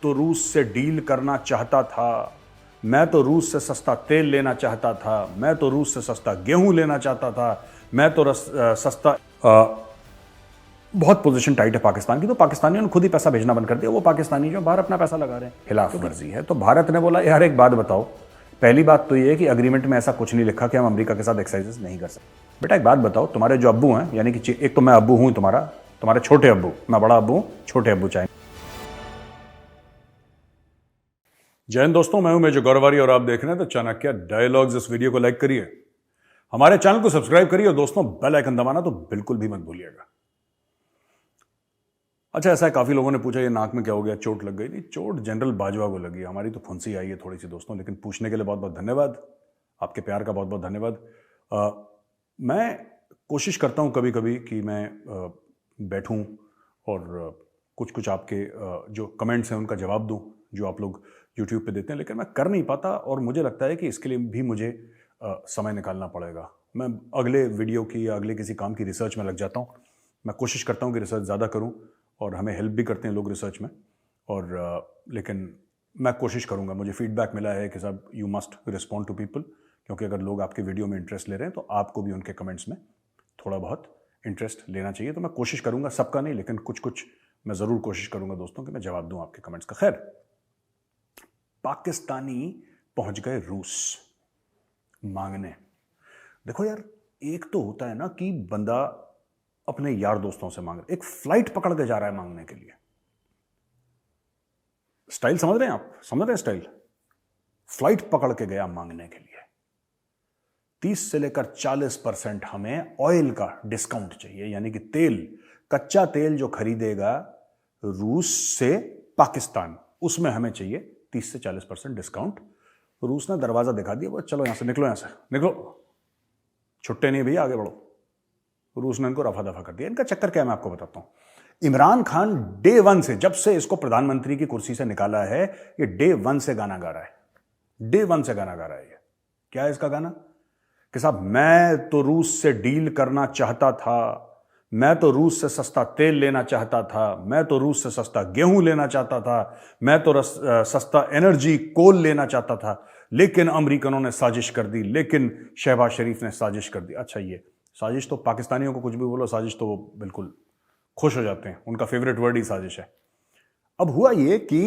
तो रूस से डील करना चाहता था, मैं तो रूस से सस्ता तेल लेना चाहता था, मैं तो रूस से सस्ता गेहूं लेना चाहता था, मैं तो सस्ता बहुत पोजीशन टाइट है पाकिस्तान की, तो पाकिस्तानियों ने खुद ही पैसा भेजना बंद कर दिया। वो पाकिस्तानी जो बाहर अपना पैसा लगा रहे हैं, खिलाफ वर्जी है। तो भारत ने बोला यार एक बात बताओ, पहली बात तो ये है कि अग्रीमेंट में ऐसा कुछ नहीं लिखा कि हम अमेरिका के साथ एक्सरसाइज नहीं कर सकते। बेटा एक बात बताओ, तुम्हारे जो अब्बू हैं, यानी कि एक तो मैं अब्बू हूं तुम्हारे छोटे अब्बू, मैं बड़ा अब्बू हूं, छोटे अब्बू चाहे। जय हिंद दोस्तों, मैं हूं मेजर गौरवारी और आप देख रहे हैं तो चाणक्य डायलॉग्स। इस वीडियो को लाइक करिए, हमारे चैनल को सब्सक्राइब करिए और दोस्तों बेल आइकन दबाना तो बिल्कुल भी मत भूलिएगा। अच्छा, ऐसा है, काफी लोगों ने पूछा ये नाक में क्या हो गया, चोट लग गई? नहीं, चोट जनरल बाजवा को लगी, हमारी तो फुंसी आई है थोड़ी सी दोस्तों। लेकिन पूछने के लिए बहुत बहुत धन्यवाद, आपके प्यार का बहुत बहुत धन्यवाद। मैं कोशिश करता हूं कभी कभी कि मैं बैठूं और कुछ कुछ आपके जो कमेंट्स हैं उनका जवाब दूं जो आप लोग यूट्यूब पे देते हैं, लेकिन मैं कर नहीं पाता और मुझे लगता है कि इसके लिए भी मुझे समय निकालना पड़ेगा। मैं अगले वीडियो की या अगले किसी काम की रिसर्च में लग जाता हूँ। मैं कोशिश करता हूँ कि रिसर्च ज़्यादा करूँ और हमें हेल्प भी करते हैं लोग रिसर्च में, और लेकिन मैं कोशिश करूँगा। मुझे फीडबैक मिला है कि साहब you must respond to people, क्योंकि अगर लोग आपके वीडियो में इंटरेस्ट ले रहे हैं तो आपको भी उनके कमेंट्स में थोड़ा बहुत इंटरेस्ट लेना चाहिए। तो मैं कोशिश करूँगा, सबका नहीं लेकिन कुछ कुछ मैं ज़रूर कोशिश करूँगा दोस्तों कि मैं जवाब दूँ आपके कमेंट्स का। खैर, पाकिस्तानी पहुँच गए रूस मांगने। देखो यार, एक तो होता है ना कि बंदा अपने यार दोस्तों से मांग रहा है, एक फ्लाइट पकड़ के जा रहा है मांगने के लिए। स्टाइल समझ रहे हैं आप? समझ रहे हैं स्टाइल? फ्लाइट पकड़ के गया मांगने के लिए। 30 से लेकर 40% हमें ऑयल का डिस्काउंट चाहिए, यानी कि तेल, कच्चा तेल जो खरीदेगा रूस से पाकिस्तान, उसमें हमें चाहिए 30 से 40% डिस्काउंट। रूस ने दरवाजा दिखा दिया, वो चलो यहां से निकलो, यहां से निकलो, छुट्टे नहीं भैया, आगे बढ़ो। रूस ने इनको रफा दफा कर दिया। इनका चक्कर क्या है मैं आपको बताता हूं। इमरान खान डे वन से, जब से इसको प्रधानमंत्री की कुर्सी से निकाला है, ये डे वन से गाना गा रहा है। डे वन से गाना गा रहा है। ये क्या है इसका गाना कि साहब मैं तो रूस से डील करना चाहता था, मैं तो रूस से सस्ता तेल लेना चाहता था, मैं तो रूस से सस्ता गेहूं लेना चाहता था, मैं तो सस्ता एनर्जी कोल लेना चाहता था, लेकिन अमेरिकनों ने साजिश कर दी, लेकिन शहबाज शरीफ ने साजिश कर दी। अच्छा, ये साजिश तो पाकिस्तानियों को कुछ भी बोलो, साजिश तो वो बिल्कुल खुश हो जाते हैं, उनका फेवरेट वर्ड ही साजिश है। अब हुआ ये कि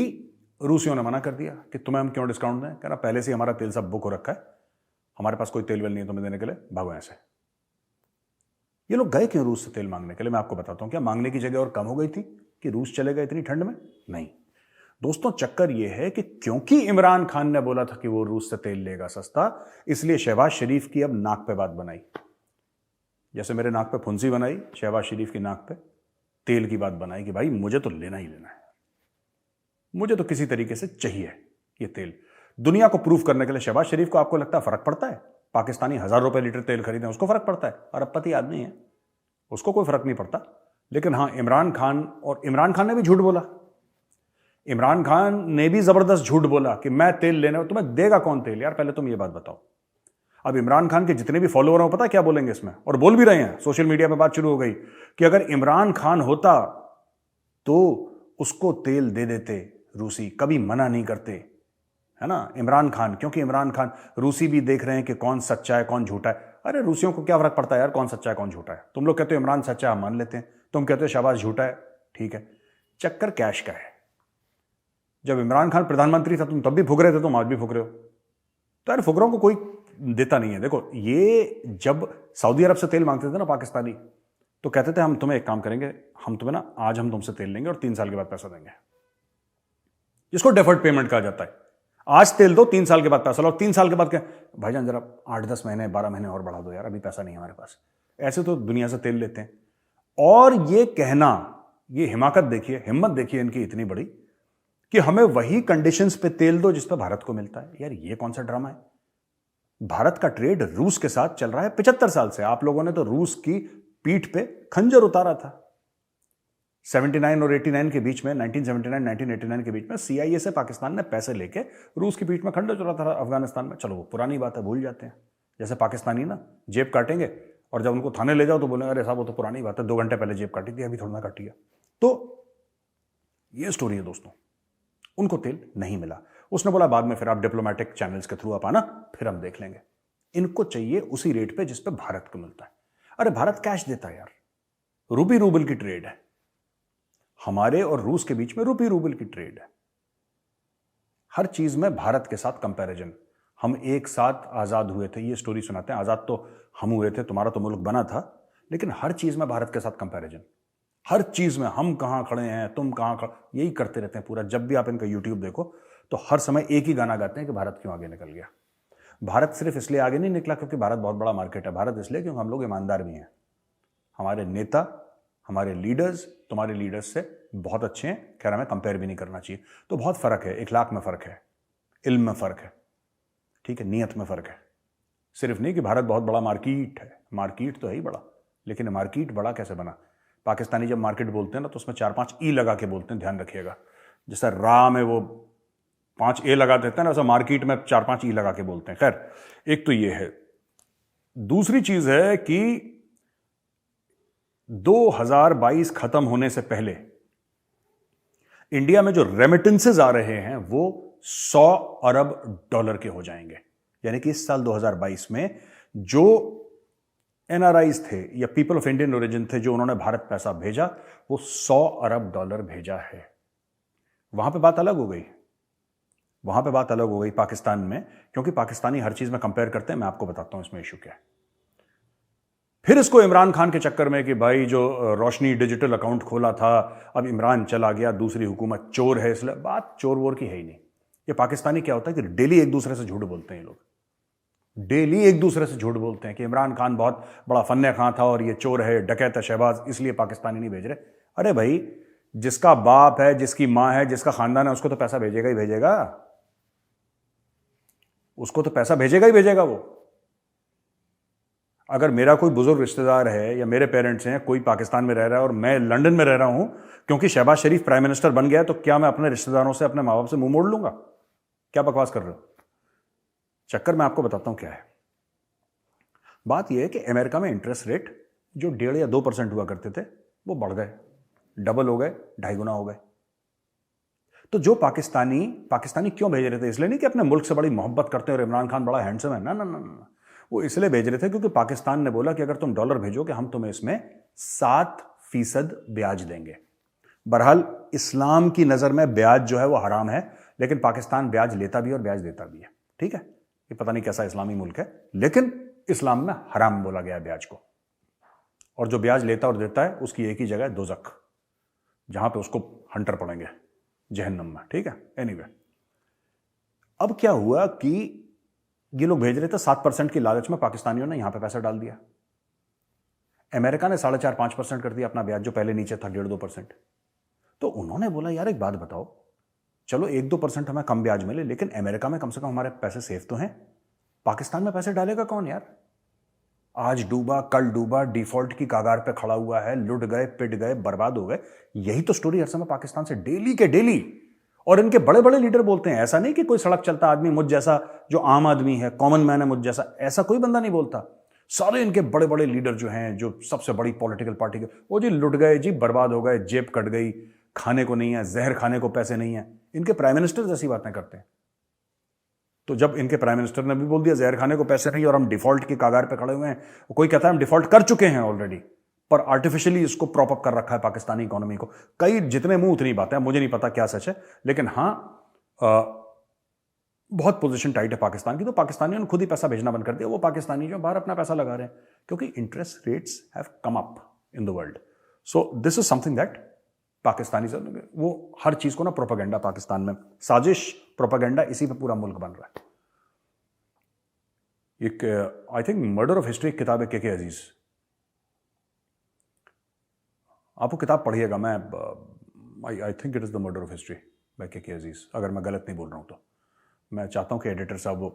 रूसियों ने मना कर दिया कि तुम्हें हम क्यों डिस्काउंट दें। कह रहा पहले से हमारा तेल सब बुक हो रखा है, हमारे पास कोई तेल वेल नहीं है तुम्हें देने के लिए, भागो यहां से। ये लोग गए क्यों रूस से तेल मांगने के लिए, मैं आपको बताता हूं। क्या मांगने की जगह और कम हो गई थी कि रूस चले गए इतनी ठंड में? नहीं दोस्तों, चक्कर यह है कि क्योंकि इमरान खान ने बोला था कि वो रूस से तेल लेगा सस्ता, इसलिए शहबाज शरीफ की अब नाक पे बात बनाई। जैसे मेरे नाक पे फुंसी बनाई, शहबाज शरीफ की नाक पे तेल की बात बनाई कि भाई मुझे तो लेना ही लेना है, मुझे तो किसी तरीके से चाहिए ये तेल। दुनिया को प्रूफ करने के लिए शहबाज शरीफ को आपको लगता है फर्क पड़ता है? पाकिस्तानी 1000 रुपए लीटर तेल खरीदे उसको फर्क पड़ता है? अरबपति आदमी है, उसको कोई फर्क नहीं पड़ता। लेकिन हां, इमरान खान ने भी झूठ बोला। इमरान खान ने भी जबरदस्त झूठ बोला कि मैं तेल लेने, तुम्हें देगा कौन तेल? यार पहले तुम ये बात बताओ। अब इमरान खान के जितने भी फॉलोअर हैं पता है क्या बोलेंगे इसमें, और बोल भी रहे हैं, सोशल मीडिया पे बात शुरू हो गई कि अगर इमरान खान होता तो उसको तेल दे देते रूसी, कभी मना नहीं करते, है ना इमरान खान। क्योंकि इमरान खान, रूसी भी देख रहे हैं कि कौन सच्चा है कौन झूठा है। अरे रूसियों को क्या फर्क पड़ता है यार कौन सच्चा है कौन झूठा है? तुम लोग कहते हो इमरान सच्चा है, हम मान लेते हैं, तुम कहते हो शहबाज झूठा है, ठीक है। चक्कर कैश का है। जब इमरान खान प्रधानमंत्री था तुम तब भी फुक रहे थे, तुम आज भी फुक रहे हो। तो यार फुकरों को कोई देता नहीं है। देखो, ये जब सऊदी अरब से तेल मांगते थे ना पाकिस्तानी, तो कहते थे हम तुम्हें एक काम करेंगे, हम तुम्हें ना आज हम तुमसे तेल लेंगे और 3 साल के बाद पैसा देंगे, जिसको डेफर्ड पेमेंट कहा जाता है। आज तेल दो, 3 साल के बाद पैसा लो। और 3 साल के बाद क्या, भाईजान जरा 8-10 महीने 12 महीने और बढ़ा दो यार, अभी पैसा नहीं है हमारे पास। ऐसे तो दुनिया से तेल लेते हैं। और ये कहना, ये हिमाकत देखिए, हिम्मत देखिए इनकी इतनी बड़ी कि हमें वही कंडीशंस पे तेल दो जिस पे भारत को मिलता है। यार ये कौन सा ड्रामा है? भारत का ट्रेड रूस के साथ चल रहा है 75 साल से। आप लोगों ने तो रूस की पीठ पे खंजर उतारा था 79 और 89 के बीच में, 1979 1989 के बीच में CIA से पाकिस्तान ने पैसे लेके रूस की पीठ में खंजर चुराता था अफगानिस्तान में। चलो वो पुरानी बात है, भूल जाते हैं। जैसे पाकिस्तानी ना जेब काटेंगे और जब उनको थाने ले जाओ तो बोलेंगे अरे साहब वो तो पुरानी बात है, 2 घंटे पहले जेब काटी थी, अभी थोड़ा ना काटी है। तो ये स्टोरी है दोस्तों उनको तेल नहीं मिला। उसने बोला बाद में फिर आप डिप्लोमेटिक चैनल्स के थ्रू आप आना, फिर हम देख लेंगे। इनको चाहिए उसी रेट पे जिस पे भारत को मिलता है। अरे भारत कैश देता है यार, रूपी रूबल की ट्रेड है, हमारे और रूस के बीच में रूपी रूबल की ट्रेड है। हर चीज में भारत के साथ कंपैरिजन। हम एक साथ आजाद हुए थे, ये स्टोरी सुनाते हैं, आजाद तो हम हुए थे, तुम्हारा तो मुल्क बना था, लेकिन हर चीज में भारत के साथ कंपैरिजन। हर चीज में हम कहां खड़े हैं, तुम कहां खड़े, यही करते रहते हैं पूरा। जब भी आप इनका यूट्यूब देखो तो हर समय एक ही गाना गाते हैं कि भारत क्यों आगे निकल गया। भारत सिर्फ इसलिए आगे नहीं निकला क्योंकि भारत बहुत बड़ा मार्केट है, भारत इसलिए क्योंकि हम लोग ईमानदार भी हैं। हमारे नेता, हमारे लीडर्स तुम्हारे लीडर्स से बहुत अच्छे हैं, खैर हमें कंपेयर भी नहीं करना चाहिए। तो बहुत फर्क है, इखलाक में फर्क है, इल्म में फर्क है, ठीक है, नियत में फर्क है। सिर्फ नहीं कि भारत बहुत बड़ा मार्केट है, मार्केट तो है ही बड़ा, लेकिन मार्केट बड़ा कैसे बना। पाकिस्तानी जब मार्केट बोलते हैं ना तो उसमें 4-5 ई लगा के बोलते हैं, ध्यान रखिएगा। जैसा रा में वो 5 ए लगा देते हैं ना, वैसा मार्केट में 4-5 ई लगा के बोलते हैं। खैर एक तो ये है। दूसरी चीज है कि 2022 खत्म होने से पहले इंडिया में जो रेमिटेंसेज आ रहे हैं वो 100 अरब डॉलर के हो जाएंगे। यानी कि इस साल 2022 में जो एनआरआईज थे या पीपल ऑफ इंडियन ओरिजिन थे जो उन्होंने भारत पैसा भेजा, वो 100 अरब डॉलर भेजा है। वहां पे बात अलग हो गई, वहां पे बात अलग हो गई पाकिस्तान में, क्योंकि पाकिस्तानी हर चीज में कंपेयर करते हैं। मैं आपको बताता हूं इसमें इशू क्या है। फिर इसको इमरान खान के चक्कर में कि भाई जो रोशनी डिजिटल अकाउंट खोला था, अब इमरान चला गया, दूसरी हुकूमत चोर है, इसलिए बात चोर वोर की है ही नहीं। ये पाकिस्तानी क्या होता है कि डेली एक दूसरे से झूठ बोलते हैं। ये लोग डेली एक दूसरे से झूठ बोलते हैं कि इमरान खान बहुत बड़ा फन्ने खां था और ये चोर है, डकैत है, शहबाज, इसलिए पाकिस्तानी नहीं भेज रहे। अरे भाई, जिसका बाप है, जिसकी मां है, जिसका खानदान है, उसको तो पैसा भेजेगा ही भेजेगा, उसको तो पैसा भेजेगा ही भेजेगा वो। अगर मेरा कोई बुजुर्ग रिश्तेदार है या मेरे पेरेंट्स हैं, कोई पाकिस्तान में रह रहा है और मैं लंदन में रह रहा हूं क्योंकि शहबाज शरीफ प्राइम मिनिस्टर बन गया, तो क्या मैं अपने रिश्तेदारों से, अपने माँ बाप से मुंह मोड़ लूंगा? क्या बकवास कर रहे हो? चक्कर मैं आपको बताता हूं क्या है। बात यह है कि अमेरिका में इंटरेस्ट रेट जो 1.5 या 2% हुआ करते थे वो बढ़ गए, डबल हो गए, 2.5 गुना हो गए। तो जो पाकिस्तानी क्यों भेज रहे थे? इसलिए नहीं कि अपने मुल्क से बड़ी मोहब्बत करते हैं और इमरान खान बड़ा हैंडसम है, ना ना ना ना, वो इसलिए भेज रहे थे क्योंकि पाकिस्तान ने बोला कि अगर तुम डॉलर भेजोगे हम तुम्हें इसमें 7% ब्याज देंगे। बहरहाल इस्लाम की नजर में ब्याज जो है वो हराम है, लेकिन पाकिस्तान ब्याज लेता भी और ब्याज देता भी है, ठीक है। ये पता नहीं कैसा इस्लामी मुल्क है, लेकिन इस्लाम में हराम बोला गया है ब्याज को। और जो ब्याज लेता और देता है उसकी एक ही जगह है, दोजख, जहां पे उसको हंटर पड़ेंगे, जहन्नम में, ठीक है। एनीवे, अब क्या हुआ कि ये लोग भेज रहे थे 7% की लालच में, पाकिस्तानियों ने यहां पे पैसा डाल दिया। अमेरिका ने 4.5-5% कर दिया अपना ब्याज, जो पहले नीचे था 1.5-2%। तो उन्होंने बोला यार एक बात बताओ, चलो 1-2% हमें कम ब्याज मिले, लेकिन अमेरिका में कम से कम हमारे पैसे सेफ तो हैं। पाकिस्तान में पैसे डालेगा कौन यार? आज डूबा, कल डूबा, डिफॉल्ट की कागार पे खड़ा हुआ है, लुट गए, पिट गए, बर्बाद हो गए। यही तो स्टोरी हर समय पाकिस्तान से डेली के डेली। और इनके बड़े बड़े लीडर बोलते हैं, ऐसा नहीं कि कोई सड़क चलता आदमी मुझ जैसा जो आम आदमी है, कॉमन मैन है मुझ जैसा, ऐसा कोई बंदा नहीं बोलता। सारे इनके बड़े बड़े लीडर जो हैं, जो सबसे बड़ी पॉलिटिकल पार्टी के, वो जी लुट गए, जी बर्बाद हो गए, जेब कट गई, खाने को नहीं है, जहर खाने को पैसे नहीं है। इनके प्राइम मिनिस्टर ऐसी बातें करते हैं। तो जब इनके प्राइम मिनिस्टर ने भी बोल दिया जहर खाने को पैसे नहीं और हम डिफॉल्ट की कागार पे खड़े हुए हैं, कोई कहता है हम डिफॉल्ट कर चुके हैं ऑलरेडी, पर आर्टिफिशियली इसको प्रॉप अप कर रखा है पाकिस्तानी इकोनॉमी को। कई जितने मुंह उतनी बातें, मुझे नहीं पता क्या सच है, लेकिन हां बहुत पोजीशन टाइट है पाकिस्तान की। तो पाकिस्तानियों ने खुद ही पैसा भेजना बंद कर दिया। वो पाकिस्तानी जो बाहर अपना पैसा लगा रहे हैं, क्योंकि interest rates have come up in the world. So this is something that Pakistani, वो हर चीज को ना प्रोपेगेंडा, पाकिस्तान में साजिश, प्रोपेगेंडा, इसी पे पूरा मुल्क बन रहा है। एक I think murder of history किताब है के अजीज, आप वो किताब पढ़िएगा। मैं I think it is the murder of history by के अजीज, अगर मैं गलत नहीं बोल रहा हूं तो। मैं चाहता हूं कि एडिटर साहब वो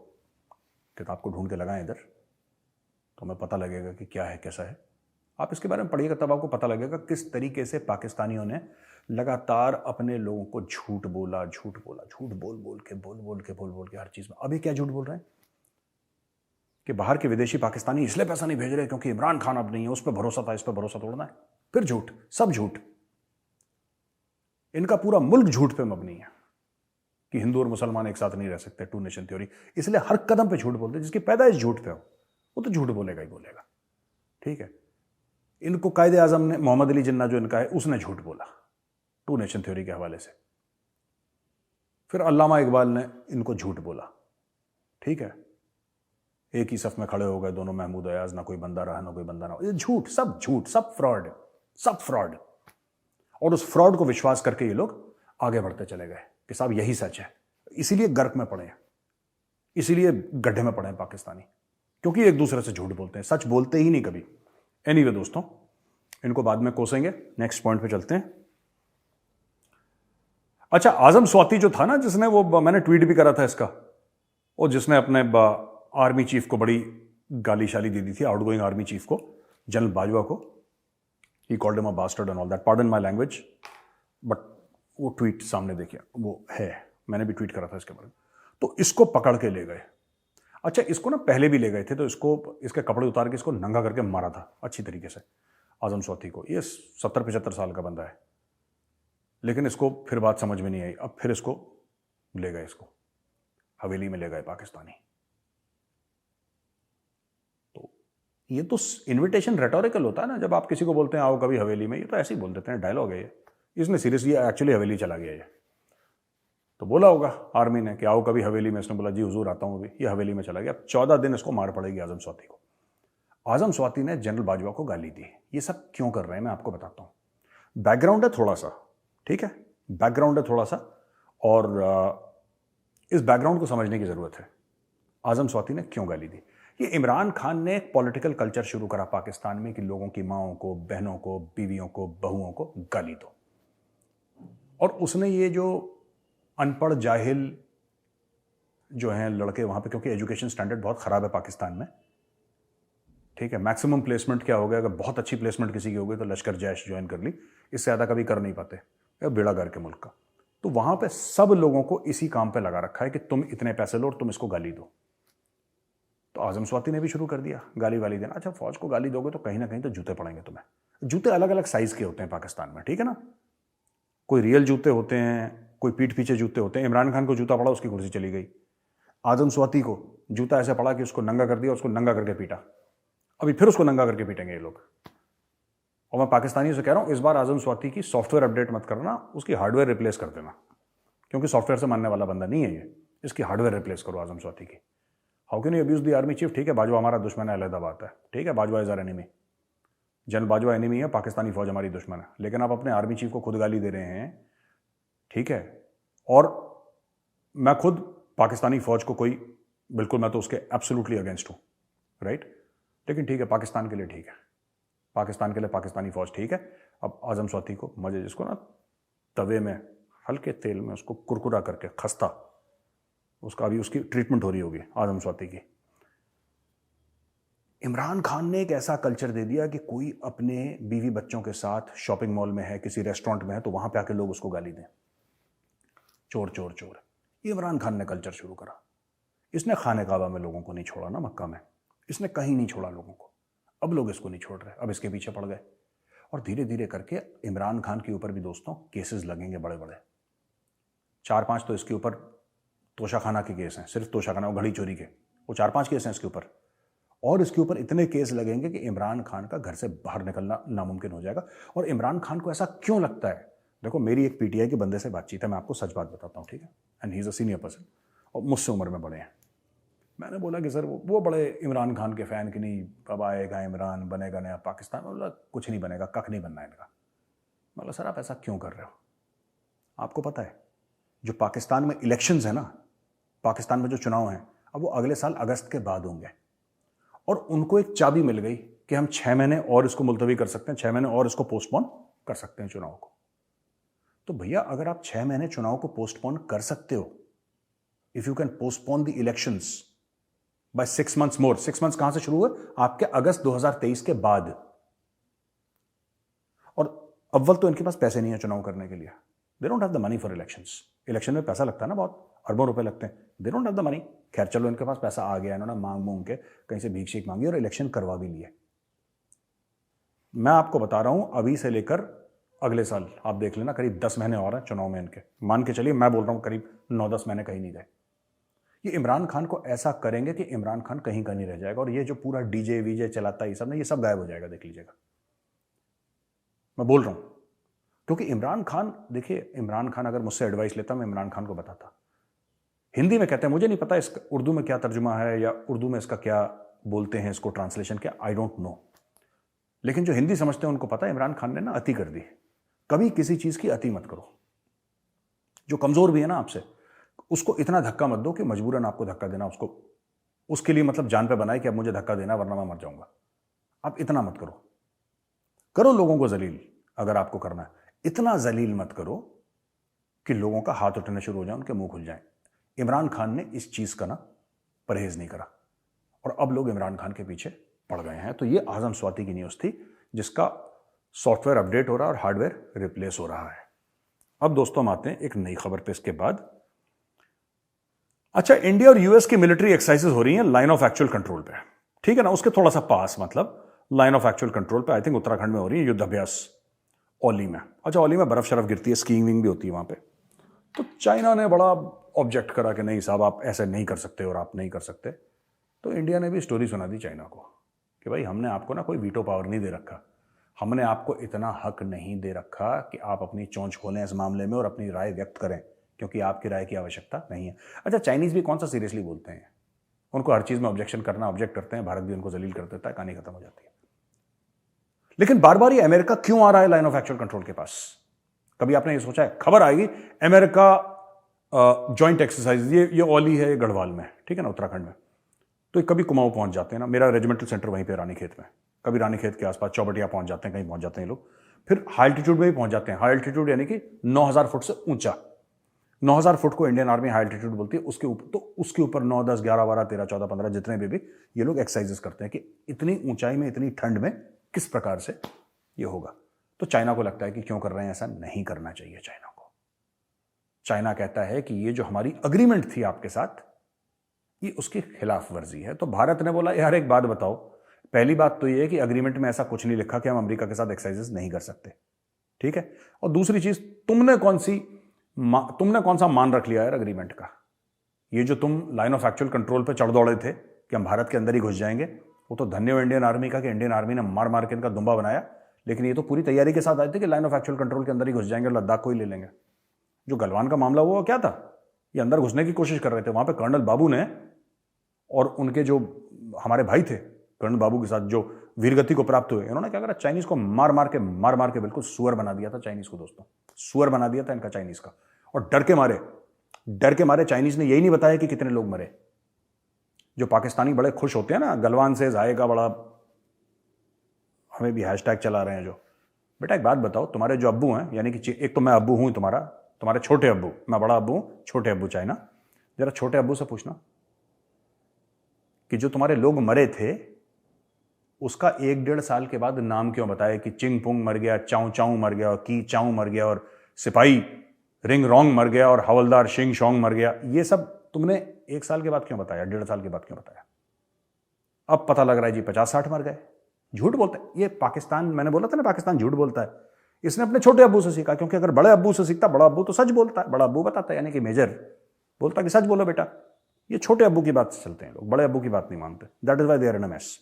किताब को ढूंढ के लगाएं इधर, तो हमें पता लगेगा कि क्या है, कैसा है। आप इसके बारे में पढ़िएगा, तब आपको पता लगेगा किस तरीके से पाकिस्तानियों ने लगातार अपने लोगों को झूठ बोला, झूठ बोला, झूठ बोल बोल के हर चीज में। अभी क्या झूठ बोल रहे हैं कि बाहर के विदेशी पाकिस्तानी इसलिए पैसा नहीं भेज रहे क्योंकि इमरान खान अब नहीं है, उस पर भरोसा था, इस पर भरोसा तोड़ना है। फिर झूठ, सब झूठ, इनका पूरा मुल्क झूठ पे मबनी है। कि हिंदू और मुसलमान एक साथ नहीं रह सकते, टू नेशन थ्योरी, इसलिए हर कदम पे झूठ बोलते हैं। जिसकी पैदाइश झूठ पे हो वो तो झूठ बोलेगा ही बोलेगा, ठीक है। इनको कायदे आजम ने, मोहम्मद अली जिन्ना जो इनका है, उसने झूठ बोला टू नेशन थ्योरी के हवाले से। फिर अल्लामा इकबाल ने इनको झूठ बोला, ठीक है। एक ही सफ में खड़े हो गए दोनों महमूद अयाज, ना कोई बंदा रहा ना कोई बंदा ना, ये झूठ, सब फ्रॉड, सब फ्रॉड। और उस फ्रॉड को विश्वास करके ये लोग आगे बढ़ते चले गए कि साहब यही सच है। इसीलिए गर्क में पड़े हैं, इसीलिए गड्ढे में पड़े हैं पाकिस्तानी, क्योंकि एक दूसरे से झूठ बोलते हैं, सच बोलते ही नहीं कभी। एनीवे दोस्तों, इनको बाद में कोसेंगे, नेक्स्ट पॉइंट पे चलते हैं। अच्छा, आजम स्वाति जो था ना, जिसने वो, मैंने ट्वीट भी करा था इसका, और जिसने अपने आर्मी चीफ को बड़ी गाली शाली दे दी थी, आउटगोइंग आर्मी चीफ को, जनरल बाजवा को। ही called him a bastard and all that, pardon my language, but वो ट्वीट सामने देखिए, वो है, मैंने भी ट्वीट करा था इसके बारे में। तो इसको पकड़ के ले गए। अच्छा, इसको ना पहले भी ले गए थे, तो इसको, इसके कपड़े उतार के इसको नंगा करके मारा था अच्छी तरीके से, आजम स्वाति को। ये 70-75 साल का बंदा है, लेकिन इसको फिर बात समझ में नहीं आई। अब फिर इसको ले गए, इसको हवेली में ले गए पाकिस्तानी। तो ये तो इनविटेशन रेटोरिकल होता है ना, जब आप किसी को बोलते हैं आओ कभी हवेली में, ये तो ऐसे ही बोल देते हैं, डायलॉग है ये। इसने सीरियसली एक्चुअली हवेली चला गया ये, तो बोला होगा आर्मी ने कि आओ कभी हवेली में, इसने बोला जी हुजूर आता हूं अभी, ये हवेली में चला गया। 14 दिन इसको मार पड़ेगी आजम स्वाति को। आजम स्वाति ने जनरल बाजवा को गाली दी। ये सब क्यों कर रहे हैं मैं आपको बताता हूं। बैकग्राउंड है थोड़ा सा, ठीक है, बैकग्राउंड है थोड़ा सा, और इस बैकग्राउंड को समझने की जरूरत है। आजम स्वाति ने क्यों गाली दी? ये इमरान खान ने एक पॉलिटिकल कल्चर शुरू करा पाकिस्तान में कि लोगों की माओं को, बहनों को, बीवियों को, बहुओं को गाली दो। और उसने ये जो अनपढ़ जाहिल जो हैं लड़के वहां पे, क्योंकि एजुकेशन स्टैंडर्ड बहुत खराब है पाकिस्तान में, ठीक है, मैक्सिमम प्लेसमेंट क्या हो गया, अगर बहुत अच्छी प्लेसमेंट किसी की हो गई तो लश्कर जैश ज्वाइन कर ली, इससे ज़्यादा कभी कर नहीं पाते, बेड़ा गर्क के मुल्क का। तो वहां पे सब लोगों को इसी काम पे लगा रखा है कि तुम इतने पैसे लो और तुम इसको गाली दो। तो आजम स्वाति ने भी शुरू कर दिया गाली वाली देना। अच्छा, फौज को गाली दोगे तो कहीं ना कहीं तो जूते पड़ेंगे तुम्हें। जूते अलग अलग साइज के होते हैं पाकिस्तान में, ठीक है ना, कोई रियल जूते होते हैं, कोई पीठ पीछे जूते होते हैं। इमरान खान को जूता पड़ा, उसकी कुर्सी चली गई। आजम स्वाति को जूता ऐसे पड़ा कि उसको नंगा कर दिया, उसको नंगा करके पीटा। अभी फिर उसको नंगा करके पीटेंगे ये लोग। और मैं पाकिस्तानियों से कह रहा हूं, इस बार आजम स्वाति की सॉफ्टवेयर अपडेट मत करना, उसकी हार्डवेयर रिप्लेस कर देना, क्योंकि सॉफ्टवेयर से मानने वाला बंदा नहीं है ये। इसकी हार्डवेयर रिप्लेस करो आजम स्वाति की। How can you abuse the army chief? ठीक है, बाजवा हमारा दुश्मन है, अलग बात है, ठीक है, Bajwa is our enemy, general Bajwa enemy है, पाकिस्तानी फौज हमारी दुश्मन है, लेकिन आप अपने आर्मी चीफ को खुद गाली दे रहे हैं, ठीक है। और मैं खुद पाकिस्तानी फौज को कोई, बिल्कुल मैं तो उसके एब्सोल्युटली अगेंस्ट हूं, राइट, लेकिन ठीक है, पाकिस्तान के लिए ठीक है, पाकिस्तान के लिए पाकिस्तानी फौज ठीक है। अब आजम स्वाति को मजे, जिसको ना तवे में हल्के तेल में उसको कुरकुरा करके खस्ता, उसका अभी उसकी ट्रीटमेंट हो रही होगी आजम स्वाति की। इमरान खान ने एक ऐसा कल्चर दे दिया कि कोई अपने बीवी बच्चों के साथ शॉपिंग मॉल में है, किसी रेस्टोरेंट में है, तो वहां पे आके लोग उसको गाली दें, चोर चोर चोर। ये इमरान खान ने कल्चर शुरू करा। इसने खाने काबा में लोगों को नहीं छोड़ा ना, मक्का में इसने कहीं नहीं छोड़ा लोगों को। अब लोग इसको नहीं छोड़ रहे, अब इसके पीछे पड़ गए, और धीरे धीरे करके इमरान खान के ऊपर भी दोस्तों केसेस लगेंगे बड़े बड़े। 4-5 तो इसके ऊपर तोशाखाना के केस हैं, सिर्फ तोशाखाना, वो घड़ी चोरी के, वो 4-5 केस हैं इसके ऊपर। और इसके ऊपर इतने केस लगेंगे कि इमरान खान का घर से बाहर निकलना नामुमकिन हो जाएगा। और इमरान खान को ऐसा क्यों लगता है? देखो, मेरी एक पीटीआई के बंदे से बातचीत है, मैं आपको सच बात बताता हूँ, ठीक है, and he is a senior person, और मुझसे उम्र में बड़े हैं। मैंने बोला कि सर वो बड़े इमरान खान के फ़ैन कि नहीं, कब आएगा इमरान, बनेगा नया पाकिस्तान? बोला कुछ नहीं बनेगा, कख नहीं बनना इनका। बोला सर आप ऐसा क्यों कर रहे हो? आपको पता है जो पाकिस्तान में इलेक्शंस है ना, पाकिस्तान में जो चुनाव हैं, अब वो अगले साल अगस्त के बाद होंगे, और उनको एक चाबी मिल गई कि हम 6 महीने और इसको मुलतवी कर सकते हैं, 6 महीने और इसको पोस्टपोन कर सकते हैं चुनाव को। तो भैया अगर आप 6 महीने चुनाव को पोस्टपोन कर सकते हो, if you can postpone the elections by 6 months मोर, 6 months कहां से शुरू हुए? आपके अगस्त 2023 के बाद। और अव्वल तो इनके पास पैसे नहीं है चुनाव करने के लिए, they don't have the money for elections. Election में पैसा लगता है ना, बहुत अरबों रुपए लगते हैं, they don't have the money. खैर चलो, इनके पास पैसा आ गया, इन्होंने मांग के कहीं से भीख शीख मांगी और इलेक्शन करवा भी लिए। मैं आपको बता रहा हूं, अभी से लेकर अगले साल आप देख लेना, करीब 10 महीने और हैं चुनाव में इनके, मान के चलिए, मैं बोल रहा हूं करीब 9-10 महीने कहीं नहीं गए। ये इमरान खान को ऐसा करेंगे कि इमरान खान कहीं का नहीं रह जाएगा, और ये जो पूरा डीजे वीजे चलाता है ये सब ना, ये सब गायब हो जाएगा, देख लीजिएगा, मैं बोल रहा हूं। क्योंकि इमरान खान, देखिए इमरान खान अगर मुझसे एडवाइस लेता, मैं इमरान खान को बताता। हिंदी में कहते हैं, मुझे नहीं पता इसका उर्दू में क्या तर्जुमा है या उर्दू में इसका क्या बोलते हैं, इसको ट्रांसलेशन क्या, आई डोंट नो, लेकिन जो हिंदी समझते हैं उनको पता है इमरान खान ने ना अति कर दी। कभी किसी चीज की अति मत करो। जो कमजोर भी है ना आपसे, उसको इतना धक्का मत दो कि मजबूरन आपको धक्का देना उसको, उसके लिए मतलब जान पे बनाए कि अब मुझे धक्का देना वरना मैं मर जाऊंगा। आप इतना मत करो। करो लोगों को जलील अगर आपको करना है, इतना जलील मत करो कि लोगों का हाथ उठने शुरू हो जाए, उनके मुंह खुल जाए। इमरान खान ने इस चीज का ना परहेज नहीं करा, और अब लोग इमरान खान के पीछे पड़ गए हैं। तो ये आजम स्वाति की न्यूज थी, जिसका सॉफ्टवेयर अपडेट हो रहा है और हार्डवेयर रिप्लेस हो रहा है। अब दोस्तों हम आते हैं एक नई खबर पे इसके बाद। अच्छा, इंडिया और यूएस की मिलिट्री एक्सरसाइजेस हो रही हैं लाइन ऑफ एक्चुअल कंट्रोल पे, ठीक है ना, उसके थोड़ा सा पास, मतलब लाइन ऑफ एक्चुअल कंट्रोल पे, आई थिंक उत्तराखंड में हो रही है युद्ध अभ्यास, औली में। अच्छा, औली में बर्फ शरफ गिरती है, स्कीइंग विंग भी होती है वहां पे। तो चाइना ने बड़ा ऑब्जेक्ट करा कि नहीं साहब आप ऐसे नहीं कर सकते और आप नहीं कर सकते। तो इंडिया ने भी स्टोरी सुना दी चाइना को कि भाई हमने आपको ना कोई वीटो पावर नहीं दे रखा, हमने आपको इतना हक नहीं दे रखा कि आप अपनी चोंच खोलें इस मामले में और अपनी राय व्यक्त करें, क्योंकि आपकी राय की आवश्यकता नहीं है। अच्छा, चाइनीज भी कौन सा सीरियसली बोलते हैं, उनको हर चीज में ऑब्जेक्शन करना, ऑब्जेक्ट करते हैं, भारत भी उनको जलील कर देता है, कहानी खत्म हो जाती है। लेकिन बार बार ये अमेरिका क्यों आ रहा है लाइन ऑफ एक्चुअल कंट्रोल के पास? कभी आपने ये सोचा है? खबर आएगी अमेरिका जॉइंट एक्सरसाइज, ये औली है, ये गढ़वाल में, ठीक है ना, उत्तराखंड में। तो कभी कुमाऊं पहुंच जाते हैं ना, मेरा रेजिमेंटल सेंटर वहीं पे रानीखेत में, कभी रानीखेत के आसपास चौबटिया पहुंच जाते हैं, कहीं पहुंच जाते हैं लोग। फिर हाई एल्टीट्यूड में भी पहुंच जाते हैं। हाई एल्टीट्यूड यानी कि 9000 फुट से ऊंचा, 9000 फुट को इंडियन आर्मी हाई एल्टीट्यूड बोलती है। उसके ऊपर तो उसके ऊपर 9, 10, 11, 12, 13, 14, 15 जितने भी ये लोग एक्सरसाइजेस करते हैं कि इतनी ऊंचाई में, इतनी ठंड में किस प्रकार से ये होगा। तो चाइना को लगता है कि क्यों कर रहे हैं, ऐसा नहीं करना चाहिए चाइना को। चाइना कहता है कि ये जो हमारी अग्रीमेंट थी आपके साथ, ये उसकी खिलाफ वर्जी है। तो भारत ने बोला यार एक बात बताओ, पहली बात तो ये है कि अग्रीमेंट में ऐसा कुछ नहीं लिखा कि हम अमेरिका के साथ एक्सरसाइजेस नहीं कर सकते, ठीक है। और दूसरी चीज, तुमने कौन सा मान रख लिया यार अग्रीमेंट का? ये जो तुम लाइन ऑफ एक्चुअल कंट्रोल पे चढ़ दौड़े थे कि हम भारत के अंदर ही घुस जाएंगे, वो तो धन्य हो इंडियन आर्मी का कि इंडियन आर्मी ने मार मार के इनका दुम्बा बनाया। लेकिन ये तो पूरी तैयारी के साथ आए थे कि लाइन ऑफ एक्चुअल कंट्रोल के अंदर ही घुस जाएंगे और लद्दाख को ही ले लेंगे। जो गलवान का मामला हुआ क्या था, ये अंदर घुसने की कोशिश कर रहे थे। वहां पे कर्नल बाबू ने और उनके जो हमारे भाई थे कर्नल बाबू के साथ जो वीरगति को प्राप्त हुए, इन्होंने क्या करा, चाइनीज को मार मार के बिल्कुल सुअर बना दिया था चाइनीज को। दोस्तों, सुअर बना दिया था इनका चाइनीज का। और डर के मारे चाइनीज ने यही नहीं बताया कि कितने लोग मरे। जो पाकिस्तानी बड़े खुश होते हैं ना, गलवान से जाएगा बड़ा, हमें भी हैशटैग चला रहे हैं जो। बेटा एक बात बताओ, तुम्हारे जो अब्बू हैं, यानी कि एक तो मैं अब्बू हूं तुम्हारे छोटे अब्बू, मैं बड़ा अब्बू हूं, छोटे अब्बू चाइना, जरा छोटे अब्बू से पूछना कि जो तुम्हारे लोग मरे थे उसका 1-1.5 साल के बाद नाम क्यों बताया कि चिंग पुंग मर गया, चाऊ चाऊ मर गया, और की चाऊ मर गया, और सिपाही रिंग रोंग मर गया, और हवलदार शिंग शोंग मर गया। ये सब तुमने 1 साल के बाद क्यों बताया, 1.5 साल के बाद क्यों बताया? अब पता लग रहा है जी 50-60 मर गए। झूठ बोलता है ये पाकिस्तान। मैंने बोला था ना पाकिस्तान झूठ बोलता है। इसने अपने छोटे अब्बू से सीखा, क्योंकि अगर बड़े अब्बू से सीखता, बड़ा अब्बू तो सच बोलता है, बड़ा अब्बू बताता है, यानी कि मेजर बोलता कि सच बोलो बेटा। ये छोटे अब्बू की बात से चलते हैं लोग, बड़े अब्बू की बात नहीं मानते। That is why they are in a mess.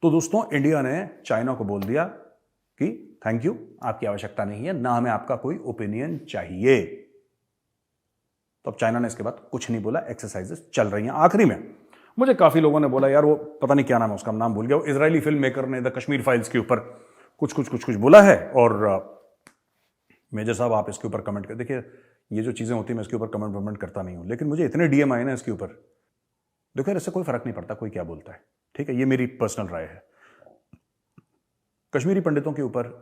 तो दोस्तों, इंडिया ने चाइना को बोल दिया कि थैंक यू, आपकी आवश्यकता नहीं है, ना हमें आपका कोई ओपिनियन चाहिए। तो अब चाइना ने इसके बाद कुछ नहीं बोला, एक्सरसाइजेस चल रही हैं। आखिरी में मुझे काफी लोगों ने बोला यार वो पता नहीं क्या नाम है उसका, नाम भूल गया, वो इजरायली फिल्म मेकर ने द कश्मीर फाइल्स के ऊपर कुछ बोला है। और मेजर साहब आप इसके ऊपर कमेंट कर देखिए, ये जो चीजें होती हैं मैं इसके ऊपर कमेंट करता नहीं हूं, लेकिन मुझे इतने डीएम आए ना इसके ऊपर, देखो यार इससे कोई फर्क नहीं पड़ता कोई क्या बोलता है, ठीक है, ये मेरी पर्सनल राय है। कश्मीरी पंडितों के ऊपर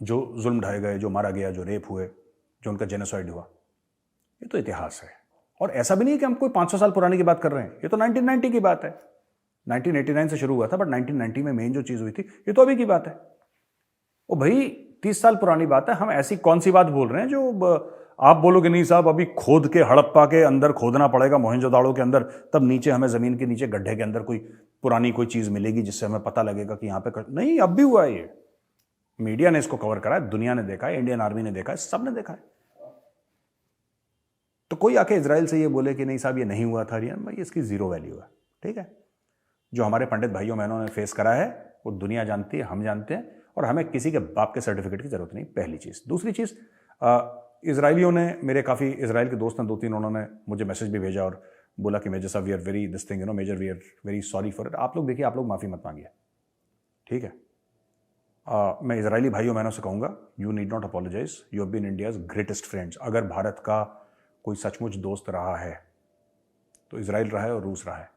जो जुल्म ढाए गए, जो मारा गया, जो रेप हुए, जो उनका जेनोसाइड हुआ, ये तो इतिहास है। और ऐसा भी नहीं कि हम कोई 500 साल पुरानी की बात कर रहे हैं, ये तो 1990 की बात है। 1989 से शुरू हुआ था, बट 1990 में मेन जो चीज हुई थी, ये तो अभी की बात है। ओ भाई 30 साल पुरानी बात है। हम ऐसी कौन सी बात बोल रहे हैं जो आप बोलोगे नहीं साहब अभी खोद के हड़प्पा के अंदर खोदना पड़ेगा, मोहनजोदाड़ो के अंदर, तब नीचे हमें जमीन के नीचे गड्ढे के अंदर कोई पुरानी कोई चीज मिलेगी जिससे हमें पता लगेगा कि यहां पे नहीं, अब भी हुआ है ये। मीडिया ने इसको कवर करा है, दुनिया ने देखा है, इंडियन आर्मी ने देखा है, सब ने देखा है। तो कोई आके इजराइल से ये बोले कि नहीं साहब ये नहीं हुआ था रियान, भाई इसकी जीरो वैल्यू है। ठीक है, जो हमारे पंडित भाइयों बहनों ने फेस करा है वो दुनिया जानती है, हम जानते हैं, और हमें किसी के बाप के सर्टिफिकेट की जरूरत नहीं, पहली चीज। दूसरी चीज, इजरायलियों ने, मेरे काफ़ी इजराइल के दोस्त हैं 2-3, उन्होंने मुझे मैसेज भी भेजा और बोला कि मेजर साहब we are very this thing, major we are very sorry for it. आप लोग देखिए, आप लोग माफ़ी मत मांगिए, ठीक है। मैं इजरायली भाइयों बहनों से कहूँगा, you need not apologise, you have been India's greatest friends. अगर भारत का कोई सचमुच दोस्त रहा है तो इजराइल रहा है और रूस रहा है।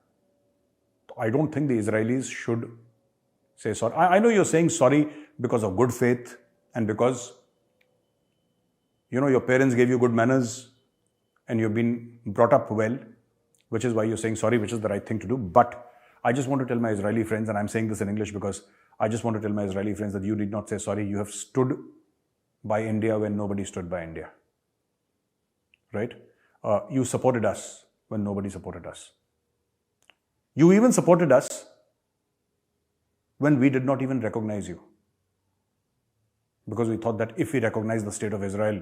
तो I don't think the Israelis should say sorry. I know you're saying sorry because of good faith and because, your parents gave you good manners and you've been brought up well, which is why you're saying sorry, which is the right thing to do. But I just want to tell my Israeli friends, and I'm saying this in English because I just want to tell my Israeli friends that you did not say sorry. You have stood by India when nobody stood by India. Right? You supported us when nobody supported us. You even supported us when we did not even recognize you. Because we thought that if we recognize the state of Israel,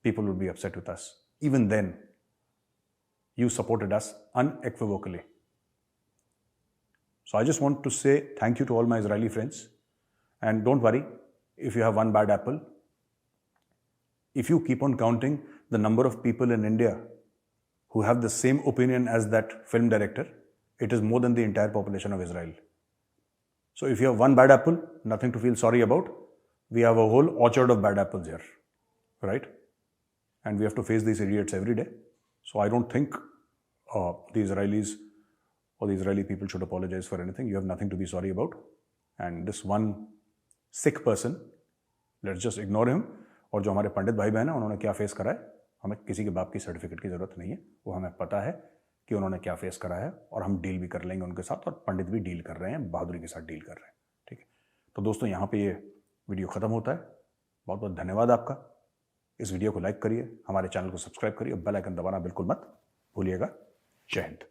people would be upset with us. Even then, you supported us unequivocally. So I just want to say thank you to all my Israeli friends. And don't worry, if you have one bad apple, if you keep on counting the number of people in India who have the same opinion as that film director, it is more than the entire population of Israel. So if you have one bad apple, nothing to feel sorry about. We have a whole orchard of bad apples here, right? And we have to face these idiots every day. So I don't think the Israelis or the Israeli people should apologize for anything. You have nothing to be sorry about. And this one sick person, let's just ignore him. और जो हमारे पंडित भाई बहन हैं, उन्होंने क्या face करा है, हमें किसी के बाप की सर्टिफिकेट की जरूरत नहीं है। वो हमें पता है कि उन्होंने क्या फेस करा है, और हम डील भी कर लेंगे उनके साथ, और पंडित भी डील कर रहे हैं, बहादुरी के साथ डील कर रहे हैं। ठीक है, तो दोस्तों यहाँ पे ये वीडियो ख़त्म होता है। बहुत बहुत धन्यवाद आपका। इस वीडियो को लाइक करिए, हमारे चैनल को सब्सक्राइब करिए, बेल आइकन दबाना बिल्कुल मत भूलिएगा। जय हिंद।